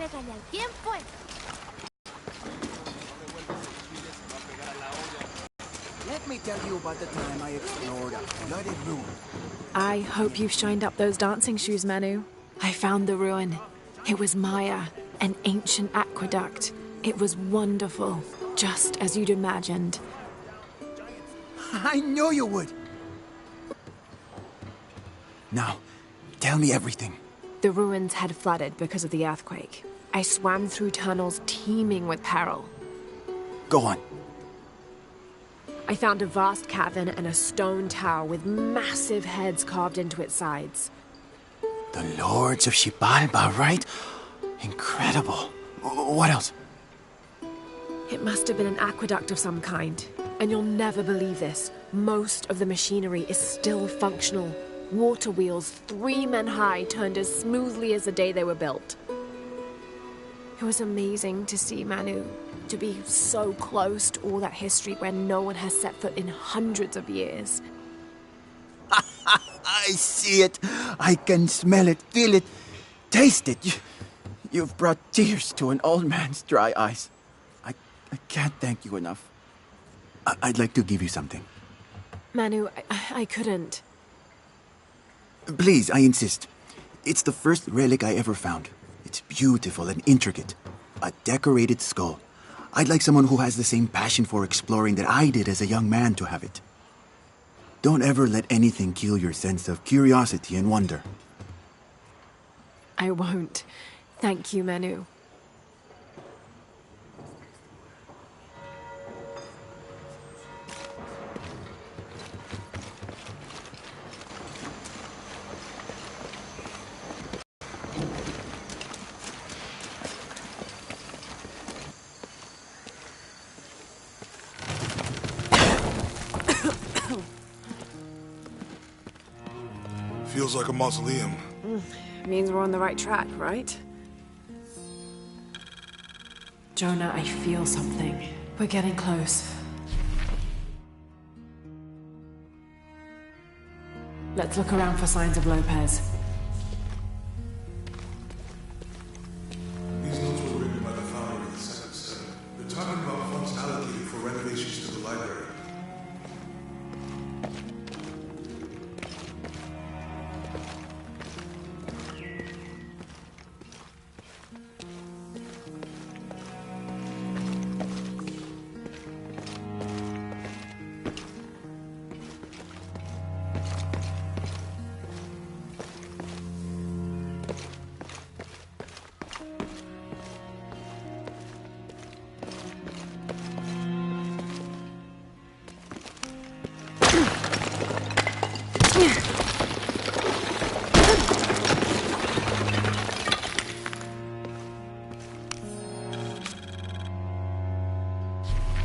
tienes en el tiempo. Let me tell you about the time I explored a flooded ruin. I hope you've shined up those dancing shoes, Manu. I found the ruin. It was Maya, an ancient aqueduct. It was wonderful, just as you'd imagined. I knew you would! Now, tell me everything. The ruins had flooded because of the earthquake. I swam through tunnels teeming with peril. Go on. I found a vast cavern and a stone tower with massive heads carved into its sides. The Lords of Xibalba, right? Incredible. What else? It must have been an aqueduct of some kind. And you'll never believe this. Most of the machinery is still functional. Water wheels 3 men high turned as smoothly as the day they were built. It was amazing to see, Manu. To be so close to all that history where no one has set foot in hundreds of years. I see it. I can smell it, feel it, taste it. You've brought tears to an old man's dry eyes. I can't thank you enough. I'd like to give you something. Manu, I couldn't. Please, I insist. It's the first relic I ever found. It's beautiful and intricate. A decorated skull. I'd like someone who has the same passion for exploring that I did as a young man to have it. Don't ever let anything kill your sense of curiosity and wonder. I won't. Thank you, Manu. Feels like a mausoleum. Means we're on the right track, right? Jonah, I feel something. We're getting close. Let's look around for signs of Lopez. These notes were written by the founder of the Second Study. They're talking about funds allocated for renovations to the library.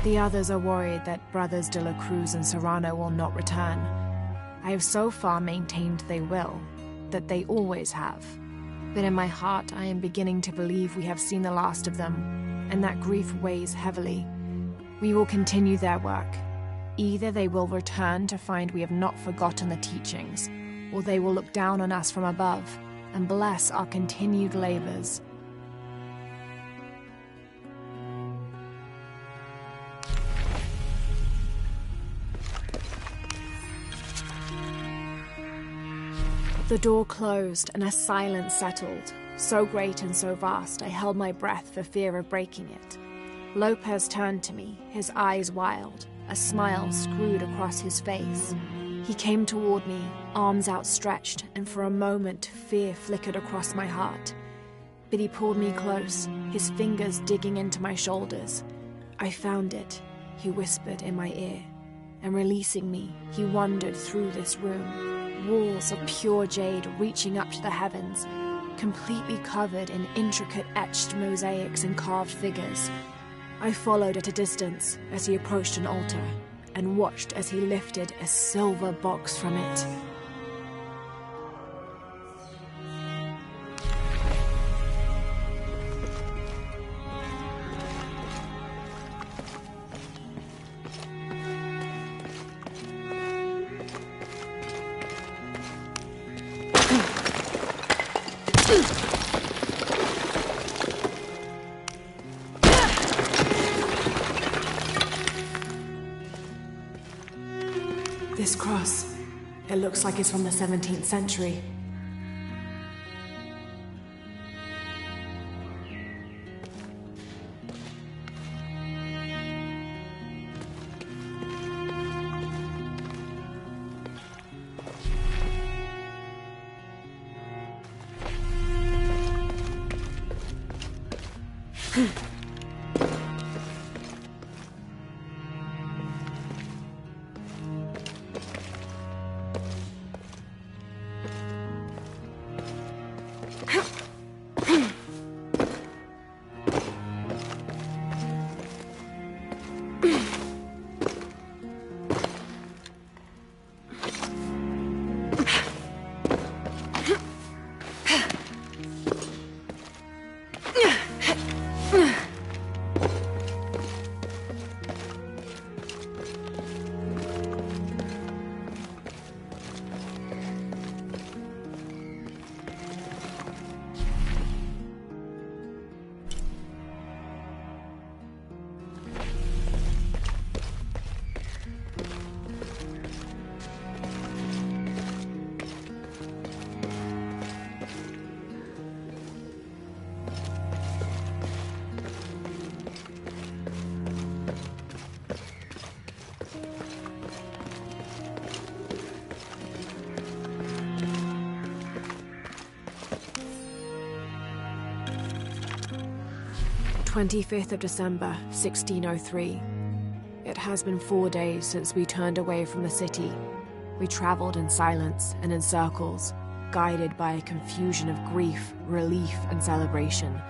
The others are worried that Brothers de la Cruz and Serrano will not return. I have so far maintained they will, that they always have. But in my heart, I am beginning to believe we have seen the last of them, and that grief weighs heavily. We will continue their work. Either they will return to find we have not forgotten the teachings, or they will look down on us from above and bless our continued labors. The door closed and a silence settled, so great and so vast I held my breath for fear of breaking it. Lopez turned to me, his eyes wild, a smile screwed across his face. He came toward me, arms outstretched, and for a moment fear flickered across my heart. But he pulled me close, his fingers digging into my shoulders. "I found it," he whispered in my ear, and releasing me, he wandered through this room. Walls of pure jade reaching up to the heavens, completely covered in intricate etched mosaics and carved figures. I followed at a distance as he approached an altar, and watched as he lifted a silver box from it. This cross, it looks like it's from the 17th century. "25th of December, 1603. It has been 4 days since we turned away from the city. We traveled in silence and in circles, guided by a confusion of grief, relief, and celebration.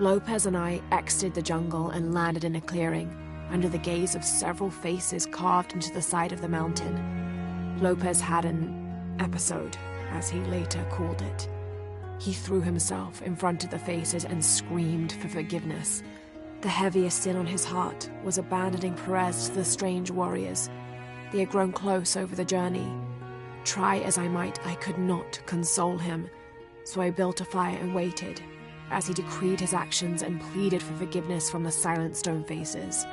Lopez and I exited the jungle and landed in a clearing, under the gaze of several faces carved into the side of the mountain. Lopez had an episode, as he later called it. He threw himself in front of the faces and screamed for forgiveness. The heaviest sin on his heart was abandoning Perez to the strange warriors. They had grown close over the journey. Try as I might, I could not console him, so I built a fire and waited, as he decreed his actions and pleaded for forgiveness from the silent stone faces.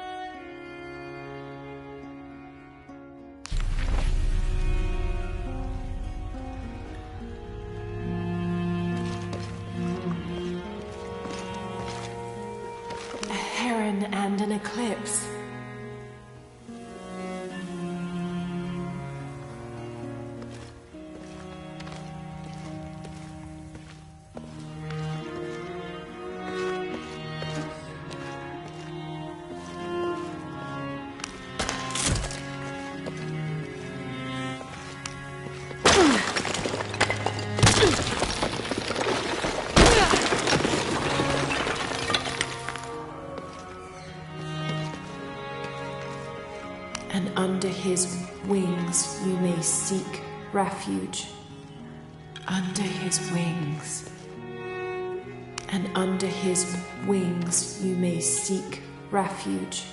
And an eclipse. And under his wings you may seek refuge. Under his wings. And under his wings you may seek refuge.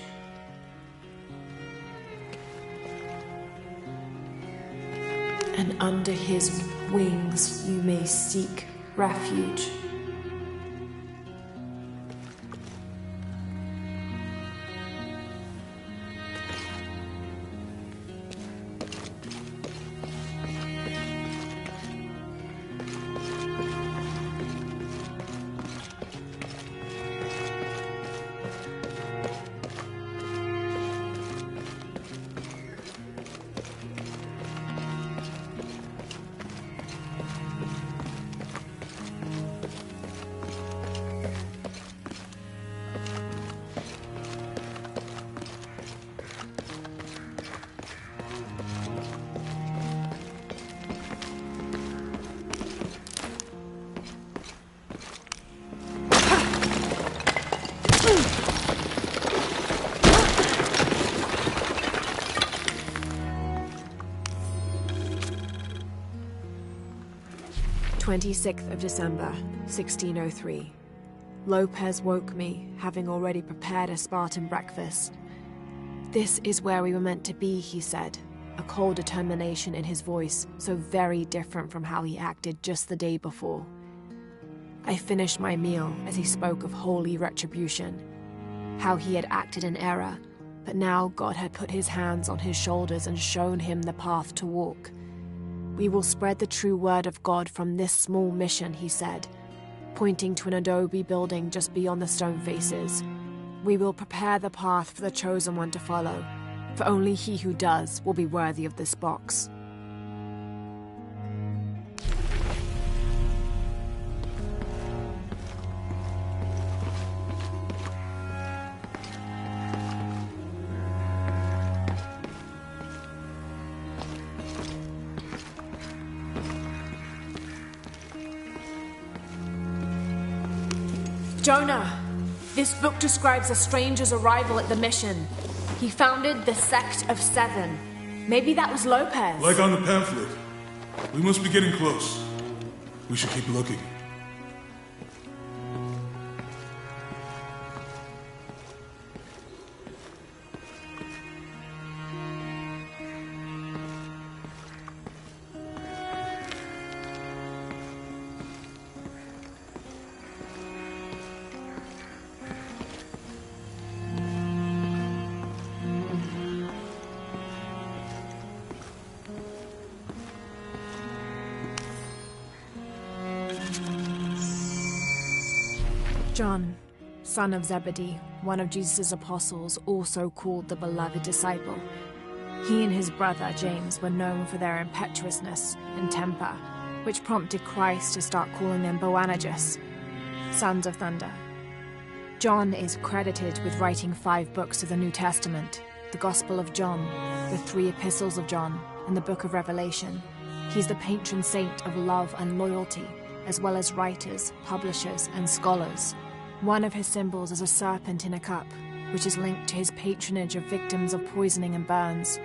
And under his wings you may seek refuge. "26th of December, 1603. Lopez woke me, having already prepared a Spartan breakfast. This is where we were meant to be, he said, a cold determination in his voice, so very different from how he acted just the day before. I finished my meal as he spoke of holy retribution, how he had acted in error, But now God had put his hands on his shoulders and shown him the path to walk. "We will spread the true word of God from this small mission," he said, pointing to an adobe building just beyond the stone faces. "We will prepare the path for the chosen one to follow, for only he who does will be worthy of this box." Jonah! This book describes a stranger's arrival at the mission. He founded the Sect of Seven. Maybe that was Lopez. Like on the pamphlet. We must be getting close. We should keep looking. John, son of Zebedee, one of Jesus' apostles, also called the beloved disciple. He and his brother James were known for their impetuousness and temper, which prompted Christ to start calling them Boanerges, sons of thunder. John is credited with writing 5 books of the New Testament: the Gospel of John, the 3 epistles of John, and the Book of Revelation. He's the patron saint of love and loyalty, as well as writers, publishers, and scholars. One of his symbols is a serpent in a cup, which is linked to his patronage of victims of poisoning and burns.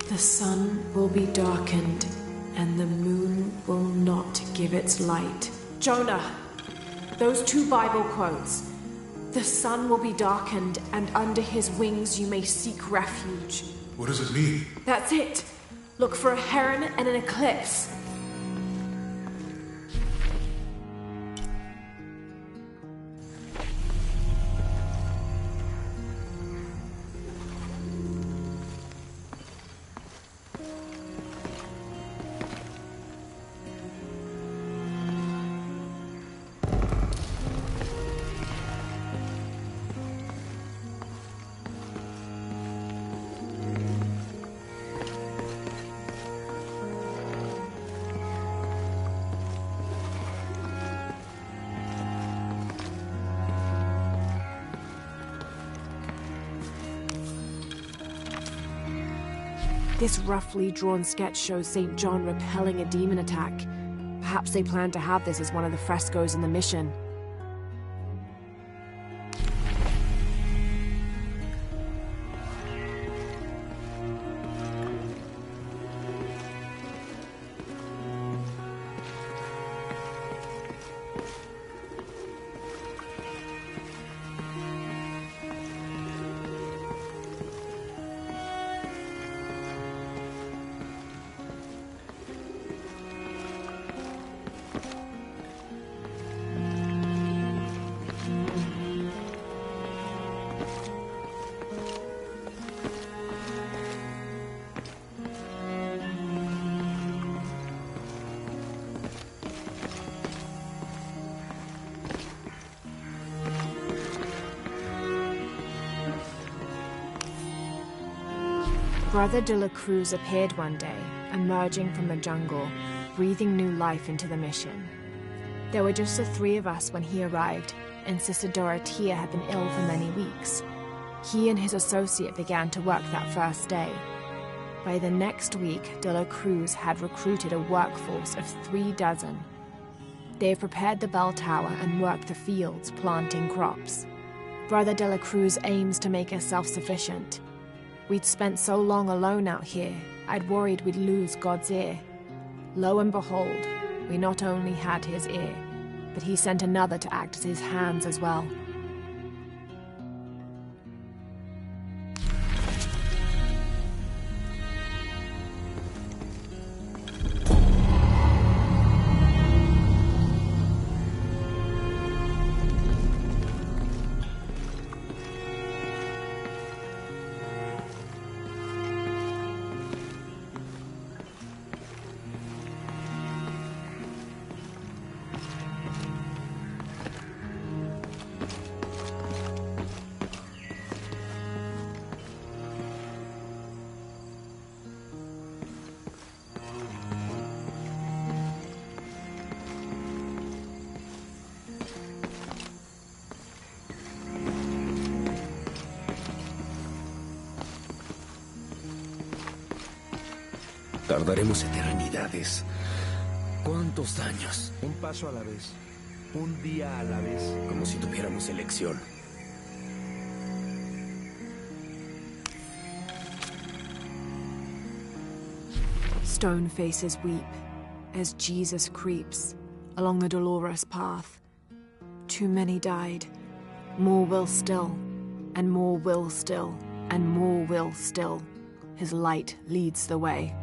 The sun will be darkened, and the moon will not give its light. Jonah, those 2 Bible quotes. The sun will be darkened, and under his wings you may seek refuge. What does it mean? That's it. Look for a heron and an eclipse. This roughly drawn sketch shows St. John repelling a demon attack. Perhaps they plan to have this as one of the frescoes in the mission. Brother de la Cruz appeared one day, emerging from the jungle, breathing new life into the mission. There were just the three of us when he arrived, and Sister Dorothea had been ill for many weeks. He and his associate began to work that first day. By the next week, de la Cruz had recruited a workforce of 36. They prepared the bell tower and worked the fields, planting crops. Brother de la Cruz aims to make us self-sufficient. We'd spent so long alone out here, I'd worried we'd lose God's ear. Lo and behold, we not only had his ear, but he sent another to act as his hands as well. Tardaremos eternidades. ¿Cuántos años? Un paso a la vez. Un día a la vez. Como si tuviéramos elección. Stone faces weep as Jesus creeps along the dolorous path. Too many died. More will still, and more will still, and more will still. His light leads the way.